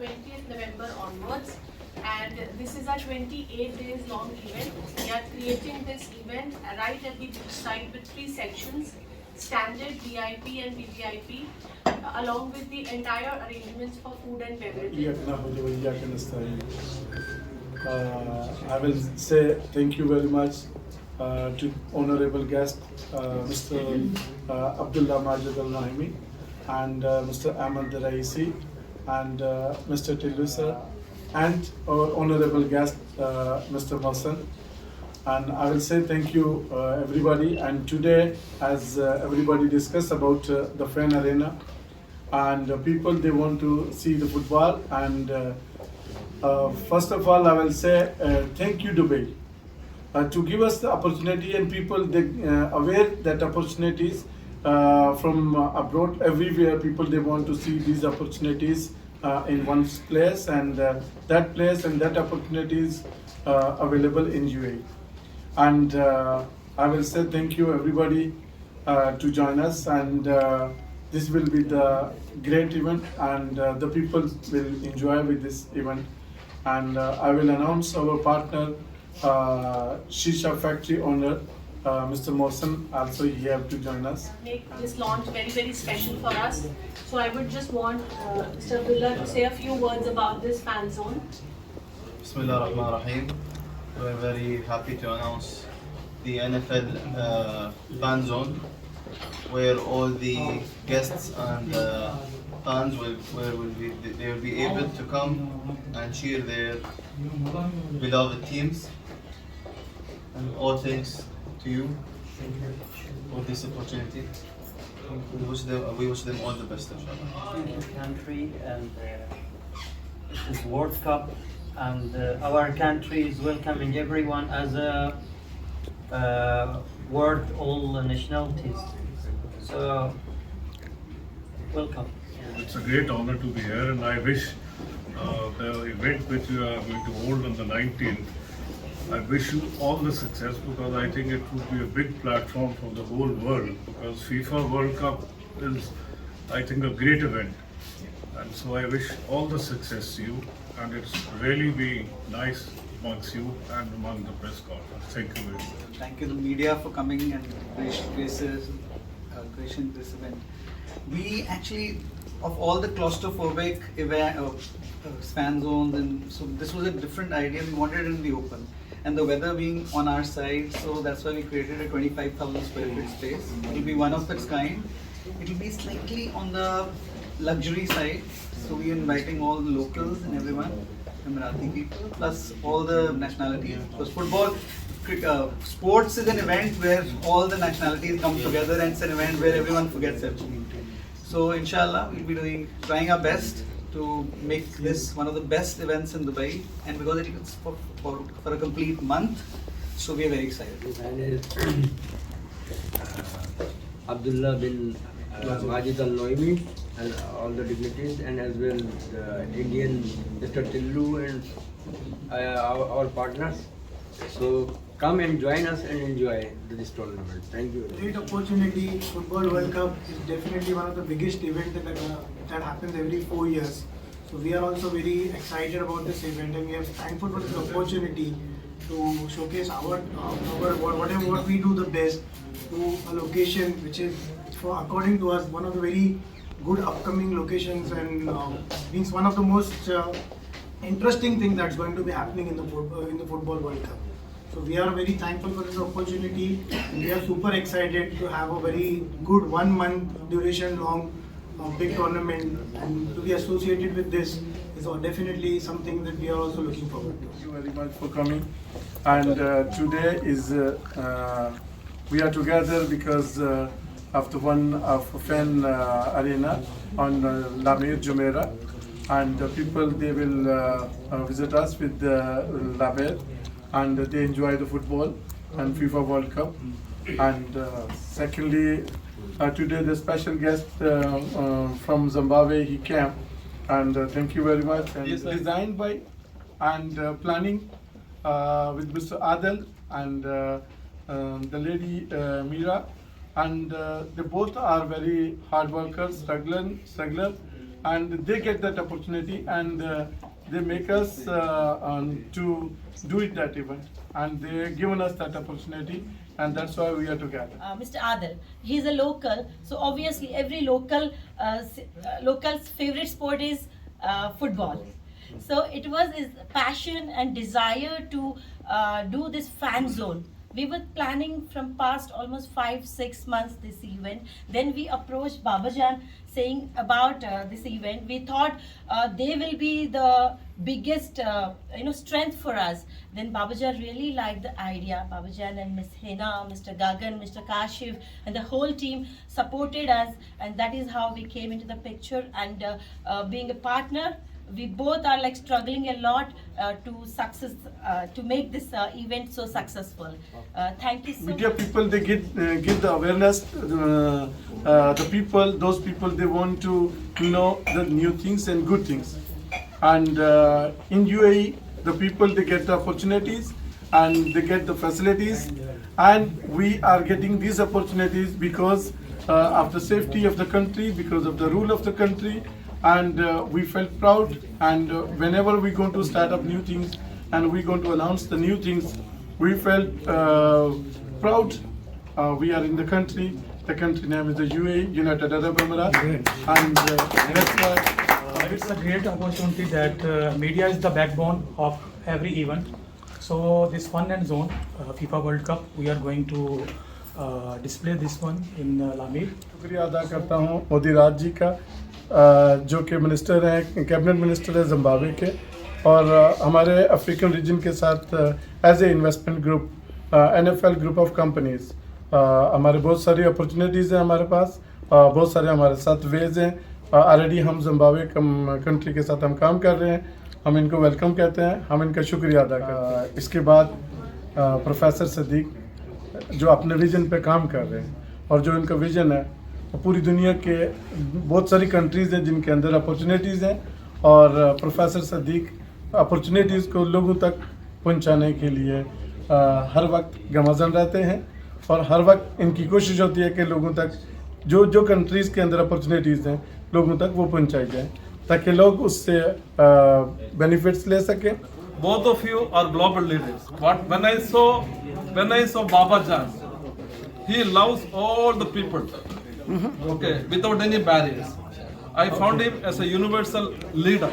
20th November onwards, and this is a 28 days long event. We are creating this event right at the beach side with 3 sections: standard, VIP and VVIP, along with the entire arrangements for food and beverages. I will say thank you very much to honorable guest Mr. Abdullah Majid Al-Naimi and Mr. Ahmed Raisi and Mr. Tilusa and our honorable guest Mr. Mohsen. And I will say thank you everybody. And today, as everybody discussed about the fan arena, and people, they want to see the football. And first of all, I will say thank you Dubai to give us the opportunity, and people, they aware that opportunities from abroad, everywhere people, they want to see these opportunities in one place, and that place and that opportunities available in UAE. And I will say thank you everybody to join us, and this will be the great event, and the people will enjoy with this event. And I will announce our partner, Shisha factory owner, Mr. Mohsen, also he have to join us. Make this launch very, very special for us. So I would just want Mr. Abdullah to say a few words about this fan zone. Bismillah ar-Rahman ar-Rahim. We're very happy to announce the NFL fan zone, where all the guests and fans will be able to come and cheer their beloved teams. And all thanks to you for this opportunity. We wish them all the best, inshallah. Country, and this is World Cup, and our country is welcoming everyone as a world, all nationalities. So welcome. It's a great honor to be here, and I wish the event which you are going to hold on the 19th, I wish you all the success, because I think it would be a big platform for the whole world, because FIFA World Cup is, I think, a great event. And so I wish all the success to you, and it's really be nice amongst you and among the press conference. Thank you very much. Thank you to the media for coming and gracing this event. We actually, of all the claustrophobic event, fan zones, and so this was a different idea. We wanted it in the open, and the weather being on our side, so that's why we created a 25,000 square feet space. It will be one of its kind. It will be slightly on the luxury side, so we are inviting all the locals and everyone, Emirati people, plus all the nationalities. Because football, sports is an event where all the nationalities come together, and it's an event where everyone forgets everything. So inshallah, we'll be trying our best to make this one of the best events in Dubai, and because it is for a complete month, so we are very excited. My name is Abdullah bin Majid Al-Naimi, and all the dignitaries, and as well the Indian Mr. Tillu and our partners. So come and join us and enjoy this tournament. Thank you. Great opportunity. Football World Cup is definitely one of the biggest events that happens every 4 years. So we are also very excited about this event, and we are thankful for this opportunity to showcase what we do the best to a location which is, according to us, one of the very good upcoming locations, and means one of the most interesting things that's going to be happening in the Football World Cup. So we are very thankful for this opportunity, and we are super excited to have a very good 1 month duration long big tournament, and to be associated with this is definitely something that we are also looking forward to. Thank you very much for coming. And today is we are together because of the one of fan arena on Lامیر Jumeirah, and people, they will visit us with Lامیر, and they enjoy the football and FIFA World Cup. And secondly, today the special guest from Zimbabwe, he came, and thank you very much. And it's designed by and planning with Mr. Adel and the lady Meera, and they both are very hard workers, struggler, and they get that opportunity, and they make us to do it that event, and they given us that opportunity, and that's why we are together. Mr. Adil, he's a local, so obviously every local's favorite sport is football. So it was his passion and desire to do this fan zone. We were planning from past almost 5-6 months this event. Then we approached Babajan saying about this event. We thought they will be the biggest strength for us. Then Babajan really liked the idea. Babajan and Miss Hena, Mr. Gagan, Mr. Kashif, and the whole team supported us, and that is how we came into the picture. And being a partner, we both are like struggling a lot to make this event so successful. Thank you so much. Media people, they give the awareness. Those people, they want to know the new things and good things. And in UAE, the people, they get the opportunities and they get the facilities. And we are getting these opportunities because of the safety of the country, because of the rule of the country. And we felt proud, and whenever we're going to start up new things and we're going to announce the new things, we felt proud. We are in the country name is the UAE, United Arab Emirates, and that's why it's a great opportunity that media is the backbone of every event. So this fun and zone, FIFA World Cup, we are going to display this one in Lامیر. शुक्रिया अदा करता हूँ मोदी राज जी का, जो कि minister हैं, cabinet minister है Zimbabwe के, और हमारे अफ्रीकन रीजन के साथ as a investment group NFL group of companies, हमारे बहुत सारी अपॉर्चुनिटीज़ हैं हमारे पास, बहुत सारे हमारे साथ वेज हैं. ऑलरेडी हम जिम्बाब्वे कंट्री के साथ हम काम कर रहे हैं. हम इनको वेलकम कहते हैं, हम इनका शुक्रिया अदा करते हैं. इसके बाद प्रोफेसर सदीक जो अपने विज़न पे काम कर रहे हैं, और जो इनका विज़न है पूरी दुनिया के बहुत सारी कंट्रीज़ हैं जिनके अंदर अपॉर्चुनिटीज़ हैं, और प्रोफेसर सदीक अपॉर्चुनिटीज़ को लोगों तक पहुंचाने के लिए हर वक्त गमज़न रहते हैं, और हर वक्त इनकी कोशिश होती है कि लोगों तक जो कंट्रीज़ के अंदर अपॉर्चुनिटीज़ हैं लोगों तक वो पहुंचाई जाए, ताकि लोग उससे बेनिफिट्स ले सकें. Both of you are global leaders. But when I saw Babajan, he loves all the people. Okay, without any barriers. I found him as a universal leader.